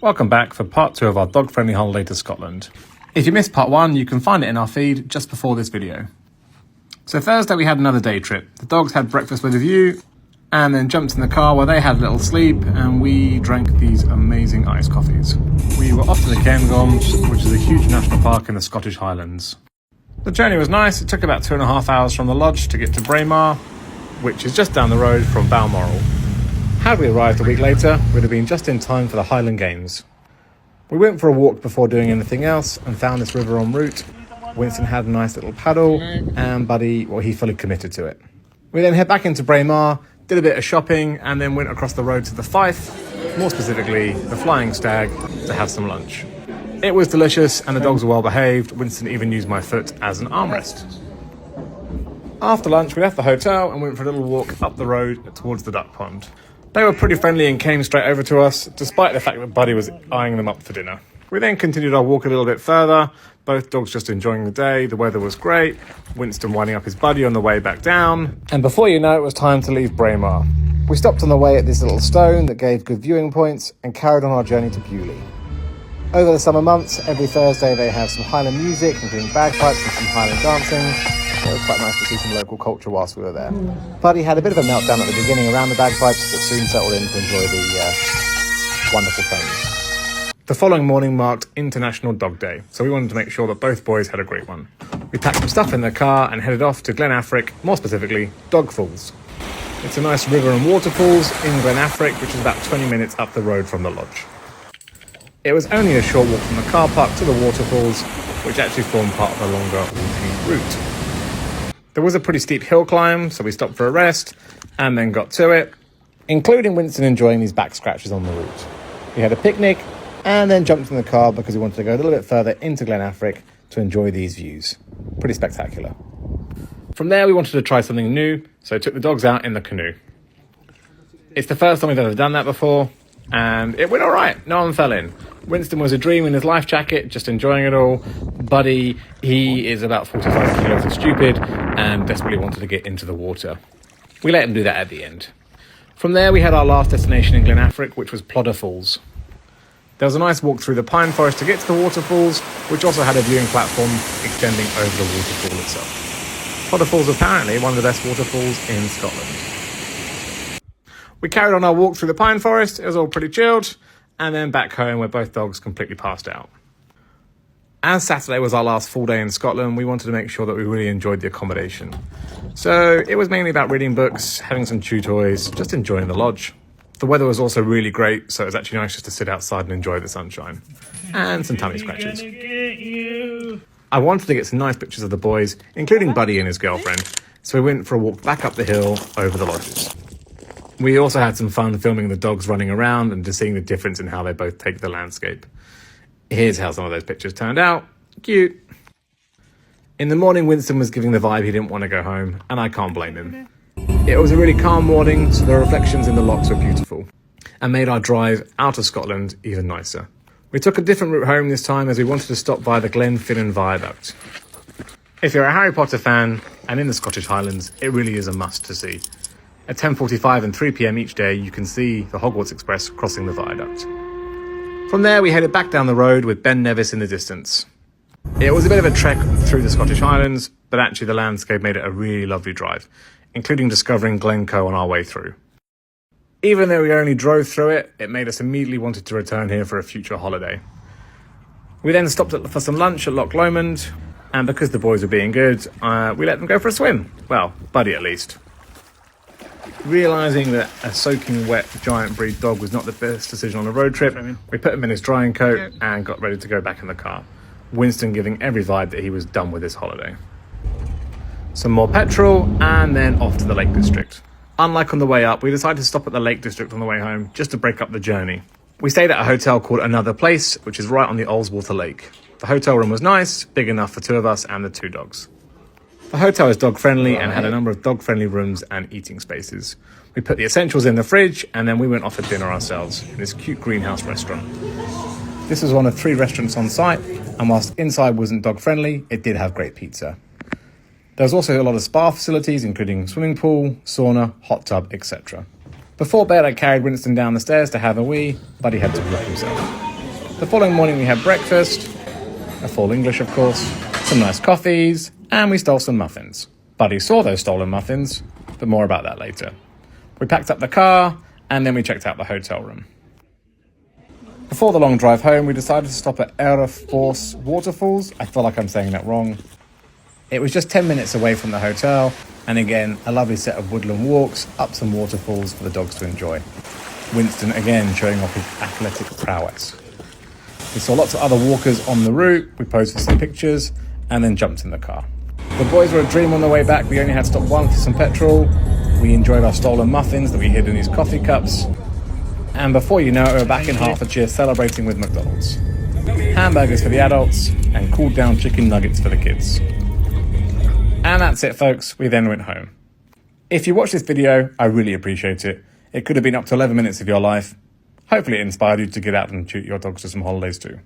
Welcome back for part 2 of our dog-friendly holiday to Scotland. If you missed part 1, you can find it in our feed just before this video. So Thursday we had another day trip. The dogs had breakfast with a view and then jumped in the car where they had a little sleep and we drank these amazing iced coffees. We were off to the Cairngorms, which is a huge national park in the Scottish Highlands. The journey was nice. It took about 2.5 hours from the lodge to get to Braemar, which is just down the road from Balmoral. Had we arrived a week later, we'd have been just in time for the Highland Games. We went for a walk before doing anything else and found this river en route. Winston had a nice little paddle and Buddy, well, he fully committed to it. We then head back into Braemar, did a bit of shopping and then went across the road to the Fife, more specifically the Flying Stag, to have some lunch. It was delicious and the dogs were well behaved. Winston even used my foot as an armrest. After lunch we left the hotel and went for a little walk up the road towards the duck pond. They were pretty friendly and came straight over to us, despite the fact that Buddy was eyeing them up for dinner. We then continued our walk a little bit further, both dogs just enjoying the day. The weather was great, Winston winding up his Buddy on the way back down. And before you know it was time to leave Braemar. We stopped on the way at this little stone that gave good viewing points and carried on our journey to Bewley. Over the summer months, every Thursday they have some Highland music, including bagpipes and some Highland dancing. So it was quite nice to see some local culture whilst we were there. Buddy had a bit of a meltdown at the beginning around the bagpipes, but soon settled in to enjoy the wonderful tones. The following morning marked International Dog Day, so we wanted to make sure that both boys had a great one. We packed some stuff in the car and headed off to Glen Affric, more specifically, Dog Falls. It's a nice river and waterfalls in Glen Affric, which is about 20 minutes up the road from the lodge. It was only a short walk from the car park to the waterfalls, which actually form part of the longer walking route. There was a pretty steep hill climb, so we stopped for a rest and then got to it, including Winston enjoying these back scratches on the route. We had a picnic and then jumped in the car because we wanted to go a little bit further into Glen Affric to enjoy these views. Pretty spectacular. From there, we wanted to try something new, so took the dogs out in the canoe. It's the first time we've ever done that before, and it went all right. No one fell in. Winston was a dream in his life jacket, just enjoying it all. Buddy, he is about 45 kilos and stupid and desperately wanted to get into the water. We let him do that at the end. From there, we had our last destination in Glen Affric, which was Plodder Falls. There was a nice walk through the pine forest to get to the waterfalls, which also had a viewing platform extending over the waterfall itself. Plodder Falls is apparently one of the best waterfalls in Scotland. We carried on our walk through the pine forest. It was all pretty chilled. And then back home where both dogs completely passed out. As Saturday was our last full day in Scotland, we wanted to make sure that we really enjoyed the accommodation. So it was mainly about reading books, having some chew toys, just enjoying the lodge. The weather was also really great, so it was actually nice just to sit outside and enjoy the sunshine. And some tummy scratches. I wanted to get some nice pictures of the boys, including Buddy and his girlfriend, so we went for a walk back up the hill over the lodges. We also had some fun filming the dogs running around and just seeing the difference in how they both take the landscape. Here's how some of those pictures turned out. Cute. In the morning, Winston was giving the vibe he didn't want to go home, and I can't blame him. It was a really calm morning, so the reflections in the lochs were beautiful, and made our drive out of Scotland even nicer. We took a different route home this time as we wanted to stop by the Glen Viaduct. If you're a Harry Potter fan, and in the Scottish Highlands, it really is a must to see. At 10:45 and 3 p.m. each day, you can see the Hogwarts Express crossing the viaduct. From there, we headed back down the road with Ben Nevis in the distance. It was a bit of a trek through the Scottish Highlands, but actually the landscape made it a really lovely drive, including discovering Glencoe on our way through. Even though we only drove through it, it made us immediately wanted to return here for a future holiday. We then stopped for some lunch at Loch Lomond, and because the boys were being good, we let them go for a swim. Well, Buddy at least. Realising that a soaking wet giant breed dog was not the best decision on a road trip, we put him in his drying coat and got ready to go back in the car. Winston giving every vibe that he was done with his holiday. Some more petrol and then off to the Lake District. Unlike on the way up, we decided to stop at the Lake District on the way home just to break up the journey. We stayed at a hotel called Another Place, which is right on the Ullswater Lake. The hotel room was nice, big enough for 2 of us and the 2 dogs. The hotel is dog-friendly and had a number of dog-friendly rooms and eating spaces. We put the essentials in the fridge and then we went off for dinner ourselves in this cute greenhouse restaurant. This was one of 3 restaurants on site, and whilst inside wasn't dog-friendly, it did have great pizza. There was also a lot of spa facilities, including swimming pool, sauna, hot tub, etc. Before bed, I carried Winston down the stairs to have a wee, but he had to walk himself. The following morning, we had breakfast, a full English, of course, some nice coffees, and we stole some muffins. Buddy saw those stolen muffins, but more about that later. We packed up the car, and then we checked out the hotel room. Before the long drive home, we decided to stop at Force Waterfalls. I feel like I'm saying that wrong. It was just 10 minutes away from the hotel, and again, a lovely set of woodland walks up some waterfalls for the dogs to enjoy. Winston again showing off his athletic prowess. We saw lots of other walkers on the route, we posed for some pictures, and then jumped in the car. The boys were a dream on the way back. We only had to stop once for some petrol. We enjoyed our stolen muffins that we hid in these coffee cups. And before you know it, we were back in Hertfordshire celebrating with McDonald's. Hamburgers for the adults, and cooled down chicken nuggets for the kids. And that's it, folks. We then went home. If you watched this video, I really appreciate it. It could have been up to 11 minutes of your life. Hopefully it inspired you to get out and treat your dogs to some holidays too.